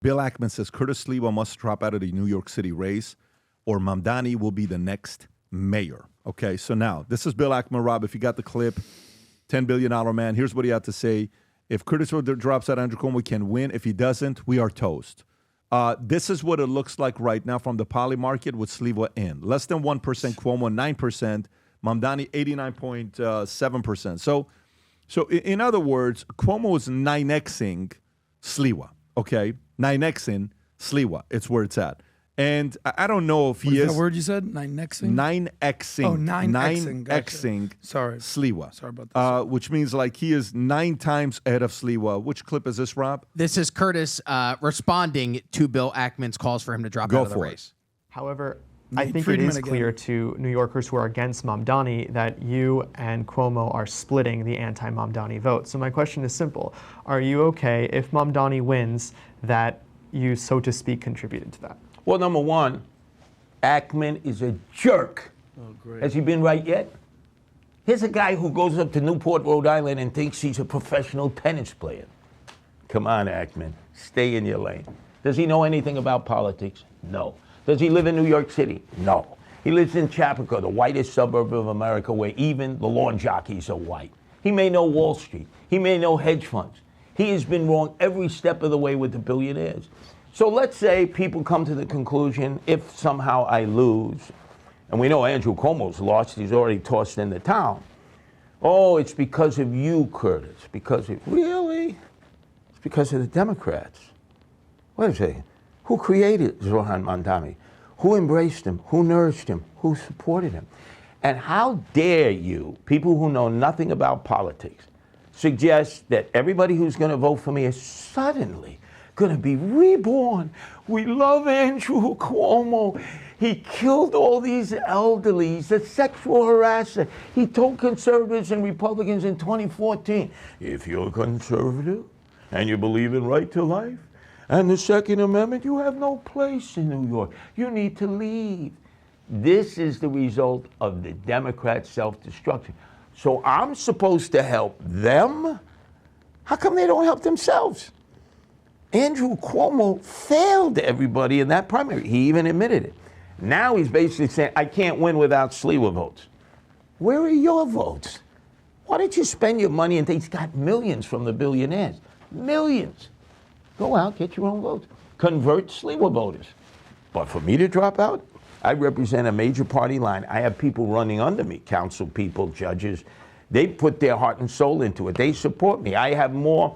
Bill Ackman says Curtis Sliwa must drop out of the New York City race or Mamdani will be the next mayor. Okay, so now, this is Bill Ackman. Rob, if you got the clip, $10 billion man, here's what he had to say. If Curtis drops out, Andrew Cuomo can win. If he doesn't, we are toast. This is what it looks like right now from the poly market with Sliwa in. Less than 1%, Cuomo 9%, Mamdani 89.7%. So in other words, Cuomo is 9xing Sliwa, okay? 9xing Sliwa. It's where it's at. And I don't know if he is. What is that word you said? 9xing? 9xing. Oh, 9xing. Gotcha. 9xing Sorry. Sliwa. Sorry about that. Which means like he is 9 times ahead of Sliwa. Which clip is this, Rob? This is Curtis responding to Bill Ackman's calls for him to drop out of the race. However, I think it Friedman is clear to New Yorkers who are against Mamdani that you and Cuomo are splitting the anti-Mamdani vote. So my question is simple. Are you okay if Mamdani wins that you, so to speak, contributed to that? Well, number one, Ackman is a jerk. Oh, great. Has he been right yet? Here's a guy who goes up to Newport, Rhode Island and thinks he's a professional tennis player. Come on, Ackman. Stay in your lane. Does he know anything about politics? No. Does he live in New York City? No. He lives in Chapaka, the whitest suburb of America, where even the lawn jockeys are white. He may know Wall Street. He may know hedge funds. He has been wrong every step of the way with the billionaires. So let's say people come to the conclusion, if somehow I lose, and we know Andrew Cuomo's lost, he's already tossed in the town. Oh, it's because of you, Curtis. Really? It's because of the Democrats. Wait a second. Who created Zoran Mamdani? Who embraced him? Who nourished him? Who supported him? And how dare you, people who know nothing about politics, suggest that everybody who's going to vote for me is suddenly going to be reborn. We love Andrew Cuomo. He killed all these elderly. He's a sexual harasser. He told conservatives and Republicans in 2014, if you're conservative and you believe in right to life and the Second Amendment, you have no place in New York. You need to leave. This is the result of the Democrat self-destruction. So I'm supposed to help them? How come they don't help themselves? Andrew Cuomo failed everybody in that primary. He even admitted it. Now he's basically saying, I can't win without Sliwa votes. Where are your votes? Why don't you spend your money? And he's got millions from the billionaires. Millions. Go out, get your own votes. Convert Sliwa voters. But for me to drop out, I represent a major party line. I have people running under me, council people, judges. They put their heart and soul into it. They support me. I have more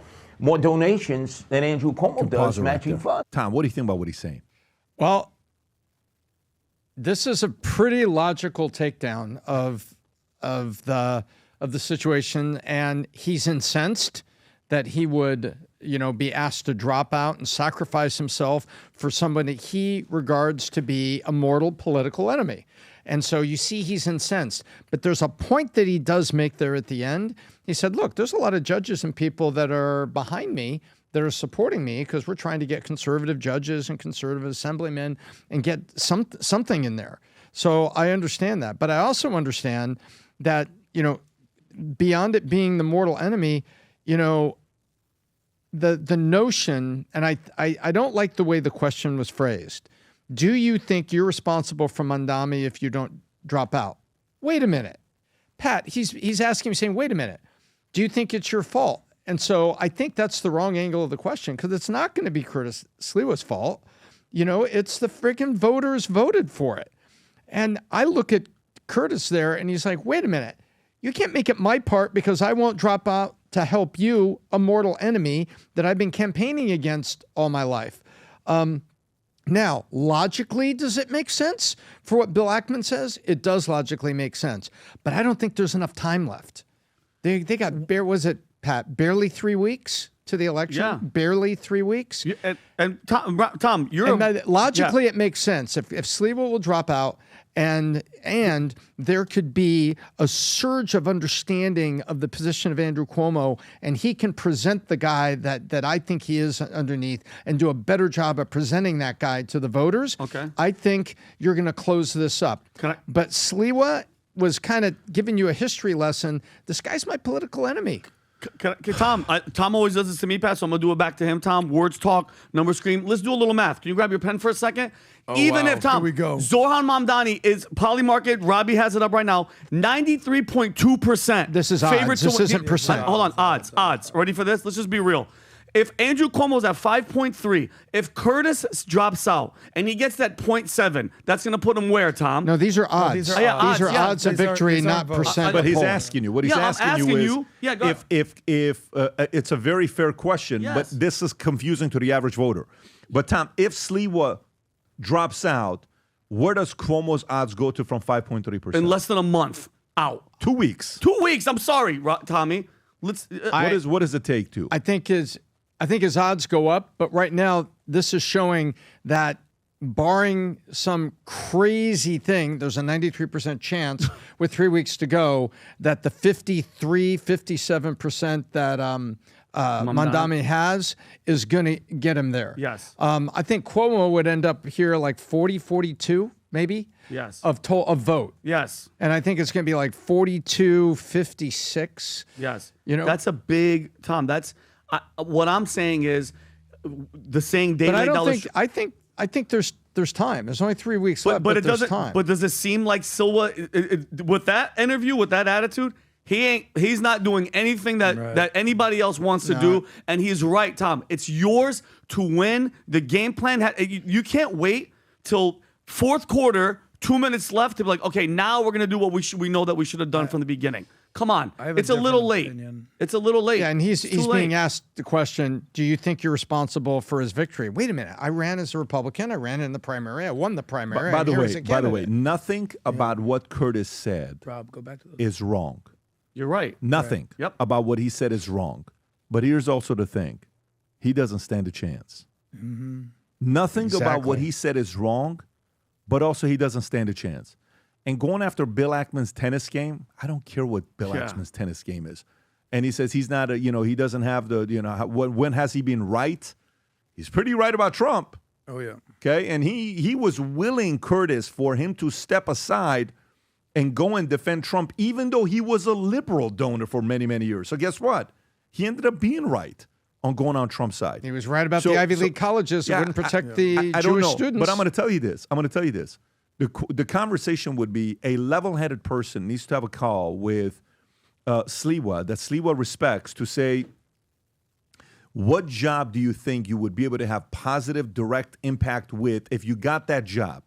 donations than Andrew Cuomo does matching funds. Tom, what do you think about what he's saying? Well, this is a pretty logical takedown of the situation, and he's incensed that he would, be asked to drop out and sacrifice himself for somebody he regards to be a mortal political enemy. And so you see he's incensed. But there's a point that he does make there at the end. He said, look, there's a lot of judges and people that are behind me that are supporting me because we're trying to get conservative judges and conservative assemblymen and get something in there. So I understand that. But I also understand that, beyond it being the mortal enemy, the notion, and I don't like the way the question was phrased. Do you think you're responsible for Mamdani if you don't drop out? Wait a minute. Pat, he's asking me, saying, wait a minute. Do you think it's your fault? And so I think that's the wrong angle of the question, because it's not going to be Curtis Sliwa's fault. It's the freaking voters voted for it. And I look at Curtis there, and he's like, wait a minute. You can't make it my part because I won't drop out to help you, a mortal enemy that I've been campaigning against all my life. Now, logically, does it make sense for what Bill Ackman says? It does logically make sense. But I don't think there's enough time left. They got, Pat, barely 3 weeks to the election? Yeah. Barely 3 weeks? Yeah, and Tom, logically, it makes sense. If Sliwa will drop out, and there could be a surge of understanding of the position of Andrew Cuomo, and he can present the guy that I think he is underneath and do a better job of presenting that guy to the voters. Okay. I think you're going to close this up. But Sliwa was kind of giving you a history lesson. This guy's my political enemy. Tom, Tom always does this to me, Pat, so I'm going to do it back to him, Tom. Words talk, numbers scream. Let's do a little math. Can you grab your pen for a second? Even wow. if, Tom, Here we go. Zohran Mamdani is Polymarket, Robbie has it up right now, 93.2%. This is odds. This isn't percent. Hold on, odds. Ready for this? Let's just be real. If Andrew Cuomo's at 5.3, if Curtis drops out and he gets that 0.7, that's going to put him where, Tom? No, these are odds. these These are are, odds. Yeah, odds of these are- victory, these are not votes. percent. But of he's poll. asking you. What he's Yeah, I'm asking asking you you. is, Yeah, go if it's a very fair question, Yes. but this is confusing to the average voter. But Tom, if Sliwa drops out, where does Cuomo's odds go to from 5.3%? in less than a month, out. 2 weeks. 2 weeks. I'm sorry, Tommy. Let's. What does it take to? I think his odds go up, but right now this is showing that barring some crazy thing, there's a 93% chance with 3 weeks to go that the 57% that Mamdani has is going to get him there. Yes. I think Cuomo would end up here like 40, 42 maybe. Yes. Of vote. Yes. And I think it's going to be like 42, 56. Yes. You know, that's a big Tom. That's what I'm saying is the saying day but I late don't dollar. think. I think there's time. There's only 3 weeks left, But it there's doesn't. time. But does it seem like Silva with that interview, with that attitude? He's not doing anything that anybody else wants to do, and he's right, Tom. It's yours to win. The game plan. You can't wait till fourth quarter, 2 minutes left to be like, okay, now we're gonna do what we know that we should have done from the beginning. Come on, it's a little late. It's a little late. yeah, and he's It's too late. being asked the question, do you think you're responsible for his victory? Wait a minute. I ran as a Republican. I ran in the primary. I won the primary. By I'm the here as a way, candidate. nothing about what Curtis said Rob, go back to the. is wrong. You're right. Nothing Yep. about what he said is wrong. But here's also the thing. He doesn't stand a chance. Nothing about what he said is wrong, but also he doesn't stand a chance. And going after Bill Ackman's tennis game, I don't care what Bill Ackman's tennis game is. And he says he's not he doesn't have the, when has he been right? He's pretty right about Trump. Oh yeah. Okay. And he was willing, Curtis, for him to step aside and go and defend Trump, even though he was a liberal donor for many, many years. So guess what? He ended up being right on going on Trump's side. He was right about the Ivy League colleges. yeah, It wouldn't protect the I don't Jewish know, students. but I'm going to tell you this. The conversation would be a level-headed person needs to have a call with Sliwa, that Sliwa respects, to say, what job do you think you would be able to have positive, direct impact with if you got that job?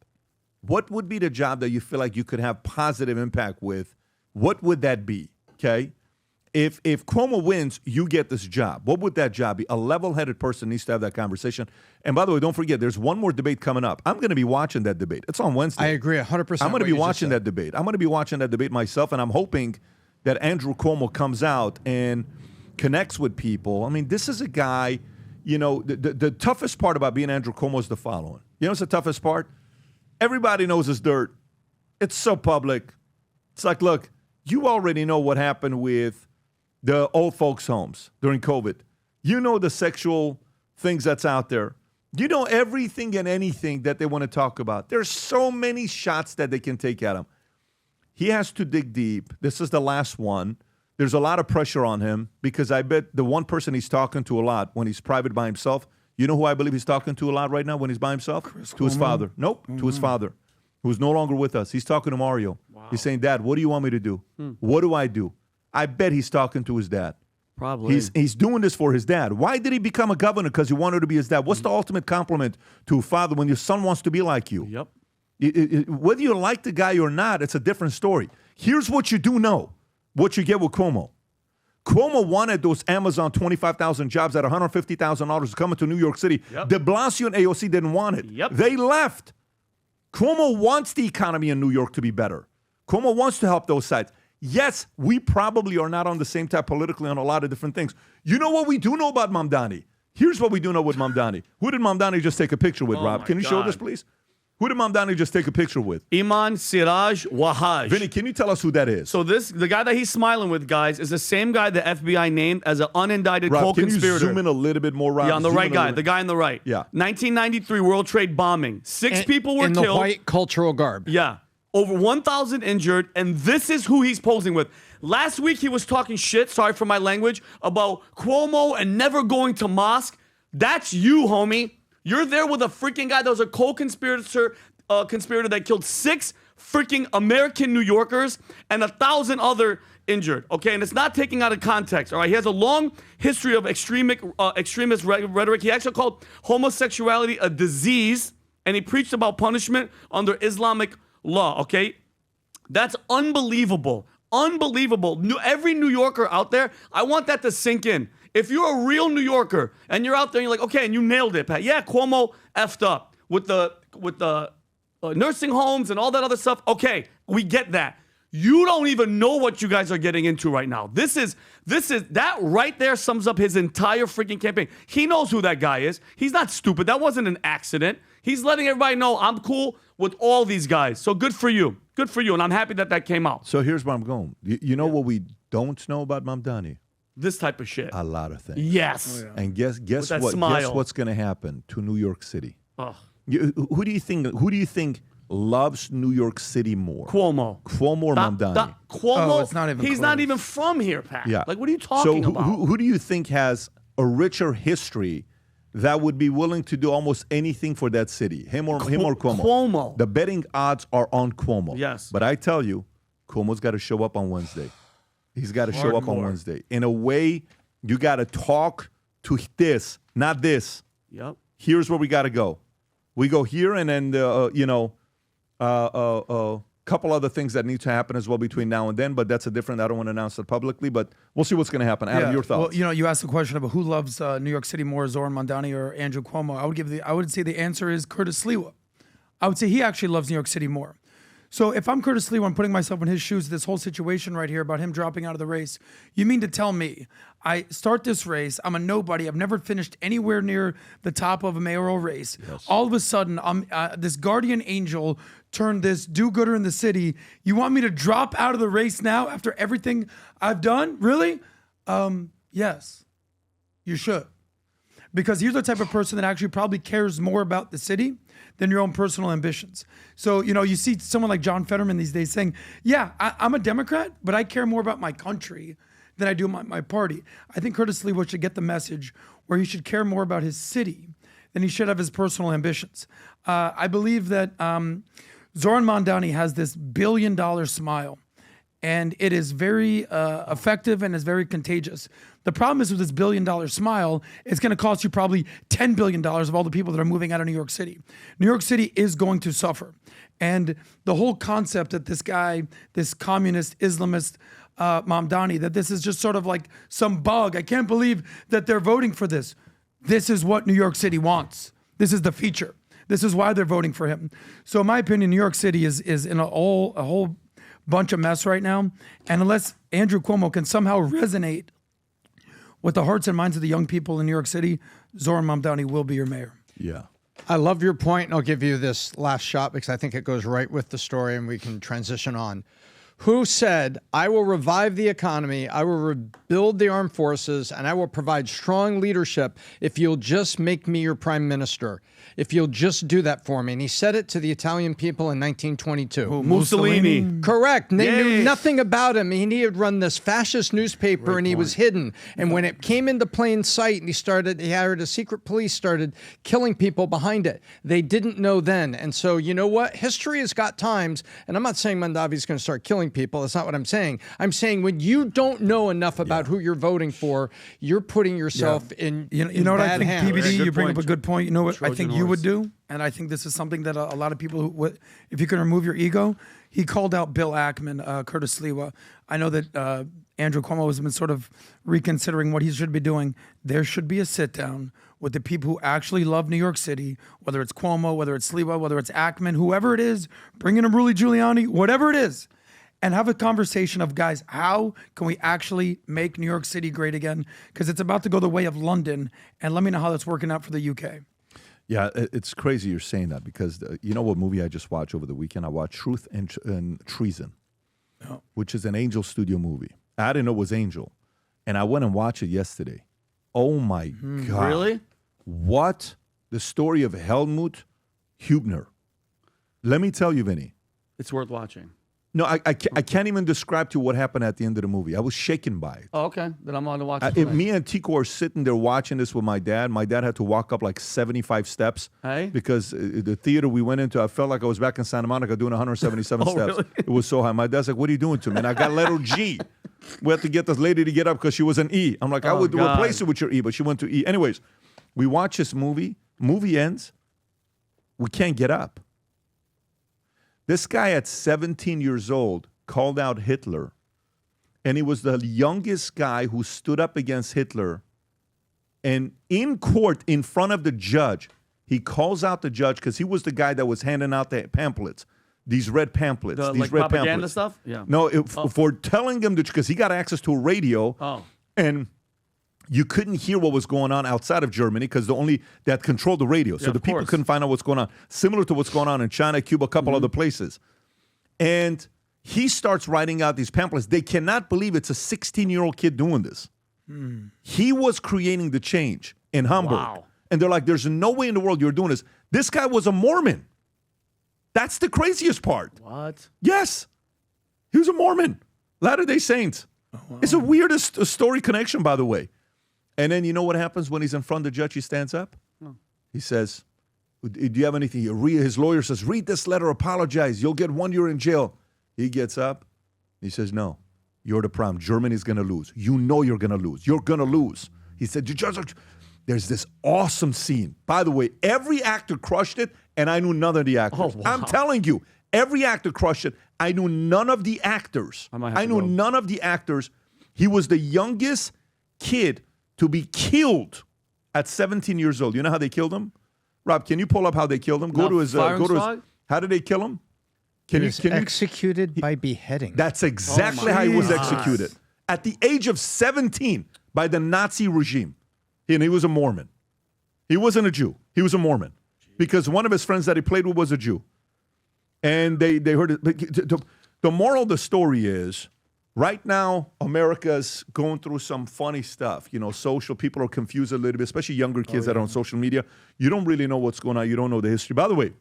What would be the job that you feel like you could have positive impact with? What would that be? Okay? If Cuomo wins, you get this job. What would that job be? A level-headed person needs to have that conversation. And by the way, don't forget, there's one more debate coming up. I'm going to be watching that debate. It's on Wednesday. I agree 100%. I'm going to be watching that debate. I'm going to be watching that debate myself, and I'm hoping that Andrew Cuomo comes out and connects with people. I mean, this is a guy, the toughest part about being Andrew Cuomo is the following. You know what's the toughest part? Everybody knows his dirt. It's so public. It's like, look, you already know what happened with the old folks' homes during COVID. You know the sexual things that's out there. You know everything and anything that they want to talk about. There's so many shots that they can take at him. He has to dig deep. This is the last one. There's a lot of pressure on him because I bet the one person he's talking to a lot when he's private by himself, you know who I believe he's talking to a lot right now when he's by himself? To his father. Nope, to his father, who's no longer with us. He's talking to Mario. Wow. He's saying, Dad, what do you want me to do? What do I do? I bet he's talking to his dad. Probably. He's doing this for his dad. Why did he become a governor? Because he wanted to be his dad. What's the ultimate compliment to a father when your son wants to be like you? Yep. Whether you like the guy or not, it's a different story. Here's what you do know, what you get with Cuomo. Cuomo wanted those Amazon 25,000 jobs at $150,000 coming to New York City. Yep. De Blasio and AOC didn't want it. Yep. They left. Cuomo wants the economy in New York to be better. Cuomo wants to help those sides. Yes, we probably are not on the same type politically on a lot of different things. You know what we do know about Mamdani? Here's what we do know with Mamdani. Who did Mamdani just take a picture with, Rob? my Can you show God. this, please? Who did Mamdani just take a picture with? Iman Siraj Wahaj. Vinny, can you tell us who that is? So the guy that he's smiling with, guys, is the same guy the FBI named as an unindicted Rob, can you co-conspirator. zoom in a little bit more, Rob? Yeah, on the Zoom right in a guy, little- the guy on the right. Yeah. 1993 World Trade bombing. Six people were in killed. the white cultural garb. Yeah. over 1,000 injured, and this is who he's posing with. Last week he was talking shit, sorry for my language, about Cuomo and never going to mosque. That's you, homie. You're there with a freaking guy that was a co-conspirator conspirator that killed 6 freaking American New Yorkers and 1,000 other injured. Okay, and it's not taking out of context. All right, he has a long history of extremist rhetoric. He actually called homosexuality a disease, and he preached about punishment under Islamic law. Okay, that's unbelievable. Unbelievable. Every New Yorker out there, I want that to sink in. If you're a real New Yorker and you're out there and you're like, okay, and you nailed it, Pat. Yeah, Cuomo effed up with the nursing homes and all that other stuff. Okay, we get that. You don't even know what you guys are getting into right now. This is that right there sums up his entire freaking campaign. He knows who that guy is. He's not stupid. That wasn't an accident. He's letting everybody know I'm cool with all these guys. So good for you. Good for you. And I'm happy that that came out. So here's where I'm going. You know what we don't know about Mamdani? This type of shit. A lot of things. Yes. And guess that what? smile. Guess what's going to happen to New York City? Ugh. Who do you think loves New York City more? Cuomo. Cuomo or Mamdani? Cuomo, it's not even he's close. not even from here, Pat. Yeah. Like, what are you talking so about? who do you think has a richer history that would be willing to do almost anything for that city? Him or Cuomo? Cuomo. The betting odds are on Cuomo. Yes. But I tell you, Cuomo's got to show up on Wednesday. He's got to show up on Hardcore. Wednesday. In a way, you got to talk to this, not this. Yep. Here's where we got to go. We go here, and then couple other things that need to happen as well between now and then. But that's a different. I don't want to announce it publicly, but we'll see what's going to happen. Adam, your thoughts? Well, you asked the question about who loves New York City more, Zoran Mamdani or Andrew Cuomo. I would say the answer is Curtis Sliwa. I would say he actually loves New York City more. So if I'm Curtis Sliwa, I'm putting myself in his shoes, this whole situation right here about him dropping out of the race. You mean to tell me I start this race, I'm a nobody, I've never finished anywhere near the top of a mayoral race. Yes. All of a sudden, I'm this guardian angel turned this do-gooder in the city. You want me to drop out of the race now after everything I've done? Really? Yes, you should. Because you're the type of person that actually probably cares more about the city than your own personal ambitions. So, you see someone like John Fetterman these days saying, yeah, I'm a Democrat, but I care more about my country than I do my party. I think Curtis Sliwa should get the message where he should care more about his city than he should have his personal ambitions. I believe that Zoran Mamdani has this $1 billion smile, and it is very effective and is very contagious. The problem is with this $1 billion smile, it's going to cost you probably $10 billion of all the people that are moving out of New York City. New York City is going to suffer. And the whole concept that this guy, this communist, Islamist, Mamdani, that this is just sort of like some bug. I can't believe that they're voting for this. This is what New York City wants. This is the feature. This is why they're voting for him. So in my opinion, New York City is in a whole bunch of mess right now. And unless Andrew Cuomo can somehow resonate with the hearts and minds of the young people in New York City, Zoran Mamdani will be your mayor. Yeah. I love your point, and I'll give you this last shot because I think it goes right with the story and we can transition on. Who said, I will revive the economy, I will rebuild the armed forces, and I will provide strong leadership if you'll just make me your prime minister, if you'll just do that for me. And he said it to the Italian people in 1922. Mussolini. Correct. And they knew Yay. nothing about him. He had run this fascist newspaper and he was hidden. And when it came into plain sight and he hired a secret police, started killing people behind it. They didn't know then. And so, you know what? History has got times, and I'm not saying Mondavi's going to start killing people. That's not what I'm saying. I'm saying when you don't know enough about who you're voting for, you're putting yourself in You know what I bad think, hands. PBD, Good you bring point. up a good point. You know what I think Trojan you would horse. do? And I think this is something that a lot of people who would, if you can remove your ego, he called out Bill Ackman, Curtis Sliwa. I know that Andrew Cuomo has been sort of reconsidering what he should be doing. There should be a sit down with the people who actually love New York City, whether it's Cuomo, whether it's Sliwa, whether it's Ackman, whoever it is, bring in a Rudy Giuliani, whatever it is, and have a conversation of, guys, how can we actually make New York City great again? Because it's about to go the way of London, and let me know how that's working out for the UK. Yeah, it's crazy you're saying that because you know what movie I just watched over the weekend? I watched Truth and Treason, which is an Angel Studio movie. I didn't know it was Angel, and I went and watched it yesterday. Oh my God. Really? What? The story of Helmut Hubner. Let me tell you, Vinny, It's worth watching. No, I can't even describe to you what happened at the end of the movie. I was shaken by it. Oh, okay. Then I'm on to watch it. Me and Tico are sitting there watching this with my dad. My dad had to walk up like 75 steps because the theater we went into, I felt like I was back in Santa Monica doing 177 steps. Really? It was so high. My dad's like, what are you doing to me? And I got letter G. We had to get this lady to get up because she was an E. I'm like, I would replace it with your E, but she went to E. Anyways, we watch this movie. Movie ends. We can't get up. This guy at 17 years old called out Hitler, and he was the youngest guy who stood up against Hitler. And in court, in front of the judge, he calls out the judge because he was the guy that was handing out the pamphlets, these red pamphlets. The, these like red propaganda pamphlets. stuff? Yeah. No, for telling him because he got access to a radio, and you couldn't hear what was going on outside of Germany because that controlled the radio. So the people couldn't find out what's going on. Similar to what's going on in China, Cuba, a couple other places. And he starts writing out these pamphlets. They cannot believe it's a 16-year-old kid doing this. He was creating the change in Hamburg. Wow. And they're like, there's no way in the world you're doing this. This guy was a Mormon. That's the craziest part. What? Yes. He was a Mormon. Latter-day Saints. Oh, wow. It's the weirdest story connection, by the way. And then you know what happens when he's in front of the judge? He stands up. He says, do you have anything? His lawyer says, read this letter, apologize. You'll get 1 year in jail. He gets up. He says, no, you're the problem. Germany's going to lose. You know you're going to lose. You're going to lose. He said, there's this awesome scene. By the way, every actor crushed it, and I knew none of the actors. Oh, wow. I'm telling you, every actor crushed it. I knew none of the actors. I knew none of the actors. He was the youngest kid to be killed at 17 years old. You know how they killed him? Rob, can you pull up how they killed him? Go to his. How did they kill him? He was executed by beheading. That's exactly how he was executed. At the age of 17 by the Nazi regime. And he was a Mormon. He wasn't a Jew. He was a Mormon. Because one of his friends that he played with was a Jew. And they heard it. The moral of the story is, right now, America's going through some funny stuff. You know, social, people are confused a little bit, especially younger kids that are on social media. You don't really know what's going on. You don't know the history. By the way,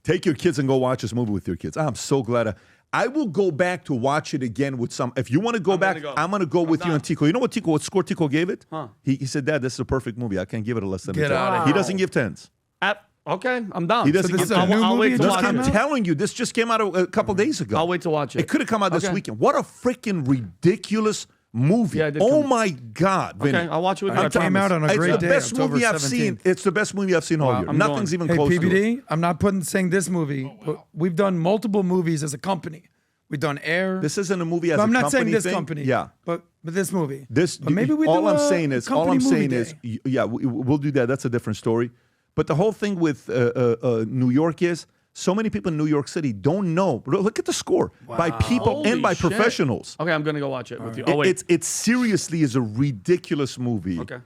take your kids and go watch this movie with your kids. I'm so glad. I will go back to watch it again with some. If you want to go back, I'm going to go with you and Tico. You know what score Tico gave it? He said, Dad, this is a perfect movie. I can't give it a less than a 10. Get out of here. He doesn't give 10s. Okay, I'm down. He doesn't So this give is a 10s. new I'll wait movie to just watch came it. I'm out? telling you, this just came out a couple days ago. I'll wait to watch it. It could have come out this Okay. weekend. What a freaking ridiculous movie. Yeah, it did oh come- my God, Vinny. Okay, I'll watch it with you. I It came promise. out on a It's great the day. best October movie I've 17th. seen. It's the best movie I've seen all year. I'm Nothing's going. even Hey, close to it. PBD, I'm not saying this movie, but we've done multiple movies as a company. We've done Air. This isn't a movie as But a I'm not company saying this thing. company. Yeah. But this movie. But maybe we all do I'm a saying is, company movie day. yeah, we'll do that. That's a different story. But the whole thing with New York is so many people in New York City don't know. Look at the score by people Holy and by shit. professionals. Okay, I'm gonna go watch it with you. Oh wait. It seriously is a ridiculous movie. Okay.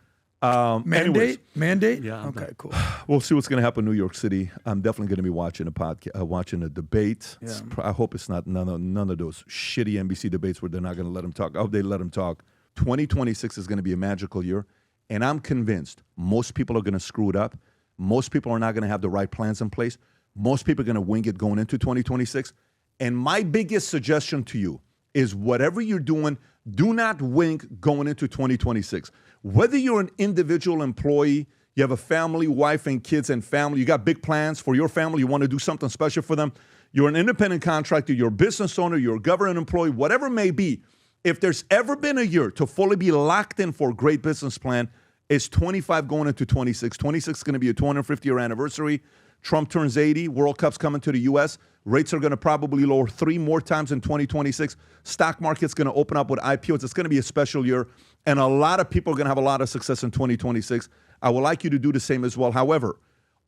Anyways, Mandate? Yeah, Okay, cool. we'll see what's going to happen in New York City. I'm definitely going to be watching a podcast, watching a debate. I hope it's not none of those shitty NBC debates where they're not going to let them talk. I hope they let them talk. 2026 is going to be a magical year, and I'm convinced most people are going to screw it up. Most people are not going to have the right plans in place. Most people are going to wing it going into 2026. And my biggest suggestion to you is whatever you're doing, do not wing going into 2026. Whether you're an individual employee, you have a family, wife and kids and family, you got big plans for your family, you want to do something special for them, you're an independent contractor, you're a business owner, you're a government employee, whatever it may be, if there's ever been a year to fully be locked in for a great business plan, it's 25 going into 26. 26 is going to be a 250-year anniversary. Trump turns 80. World Cup's coming to the U.S. Rates are going to probably lower 3 more times in 2026. Stock market's going to open up with IPOs. It's going to be a special year. And a lot of people are going to have a lot of success in 2026. I would like you to do the same as well. However,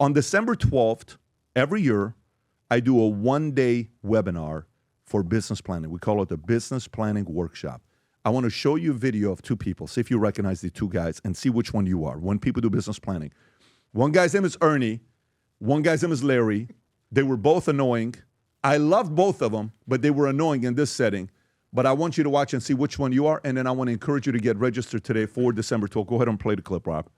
on December 12th, every year, I do a one-day webinar for business planning. We call it the Business Planning Workshop. I want to show you a video of 2 people. See if you recognize the 2 guys and see which one you are when people do business planning. One guy's name is Ernie. One guy's name is Larry. They were both annoying. I loved both of them, but they were annoying in this setting. But I want you to watch and see which one you are, and then I want to encourage you to get registered today for December 12th. Go ahead and play the clip, Rob.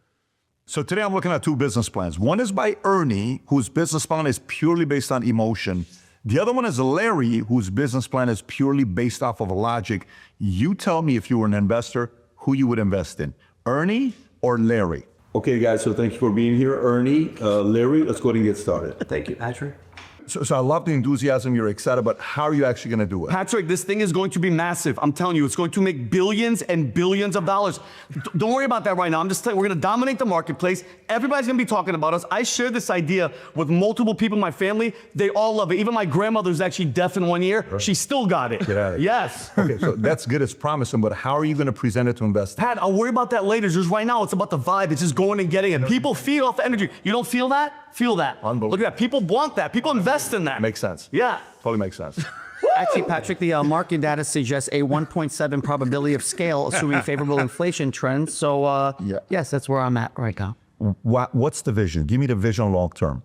So today I'm looking at 2 business plans. One is by Ernie, whose business plan is purely based on emotion. The other one is Larry, whose business plan is purely based off of logic. You tell me, if you were an investor, who you would invest in, Ernie or Larry? Okay, guys, so thank you for being here. Ernie, Larry, let's go ahead and get started. Thank you, Patrick. So I love the enthusiasm. You're excited, but how are you actually going to do it? Patrick, this thing is going to be massive. I'm telling you, it's going to make billions and billions of dollars. Don't worry about that right now. I'm just telling you, we're going to dominate the marketplace. Everybody's going to be talking about us. I shared this idea with multiple people in my family. They all love it. Even my grandmother's actually deaf in 1 ear. Right. She still got it. Get out of here. Yes. Okay, so that's good. It's promising, but how are you going to present it to investors? Pat, I'll worry about that later. Just right now, it's about the vibe. It's just going and getting it. People feed off the energy. You don't feel that? Feel that. Unbelievable. Look at that. People want that. People invest in that. Makes sense. Yeah. Totally makes sense. Actually, Patrick, the market data suggests a 1.7 probability of scale, assuming favorable inflation trends. So, yes, that's where I'm at right now. What's the vision? Give me the vision long term.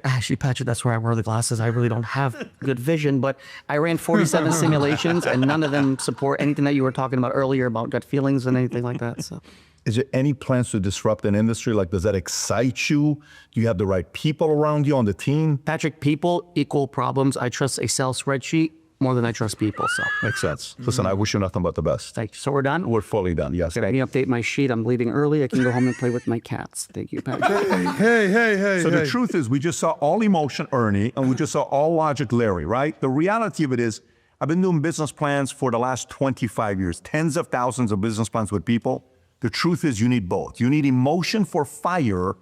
Actually, Patrick, that's where I wear the glasses. I really don't have good vision, but I ran 47 simulations, and none of them support anything that you were talking about earlier about gut feelings and anything like that. So. Is there any plans to disrupt an industry? Like, does that excite you? Do you have the right people around you on the team? Patrick, people equal problems. I trust Excel spreadsheet more than I trust people. So Makes sense. Listen, I wish you nothing but the best. thank you. So we're done? We're fully done. Yes. Let me update my sheet. I'm leaving early. I can go home and play with my cats. Thank you, Patrick. Hey. So the truth is, we just saw all emotion Ernie, and we just saw all logic Larry, right? The reality of it is, I've been doing business plans for the last 25 years, tens of thousands of business plans with people. The truth is, you need both. You need emotion for fire.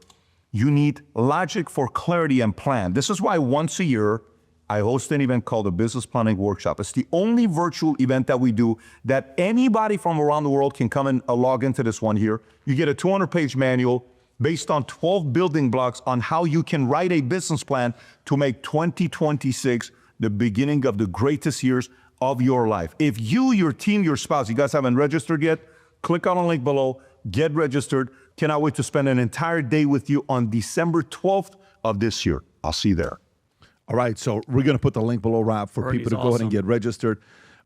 You need logic for clarity and plan. This is why once a year, I host an event called the Business Planning Workshop. It's the only virtual event that we do that anybody from around the world can come and log into this one here. You get a 200-page manual based on 12 building blocks on how you can write a business plan to make 2026 the beginning of the greatest years of your life. If you, your team, your spouse, you guys haven't registered yet, click on the link below, get registered. Cannot wait to spend an entire day with you on December 12th of this year. I'll see you there. All right, so we're going to put the link below, Rob, for people to go ahead and get registered.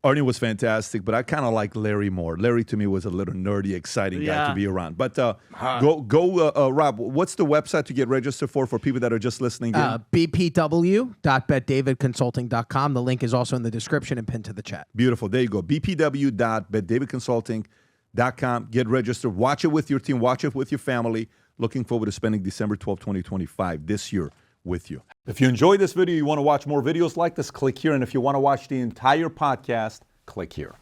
Ernie was fantastic, but I kind of like Larry more. Larry, to me, was a little nerdy, exciting guy to be around. But Rob, what's the website to get registered for people that are just listening in? bpw.betdavidconsulting.com. The link is also in the description and pinned to the chat. Beautiful. There you go. bpw.betdavidconsulting.com. Get registered. Watch it with your team. Watch it with your family. Looking forward to spending December 12, 2025 this year with you. If you enjoyed this video, you want to watch more videos like this, click here. And if you want to watch the entire podcast, click here.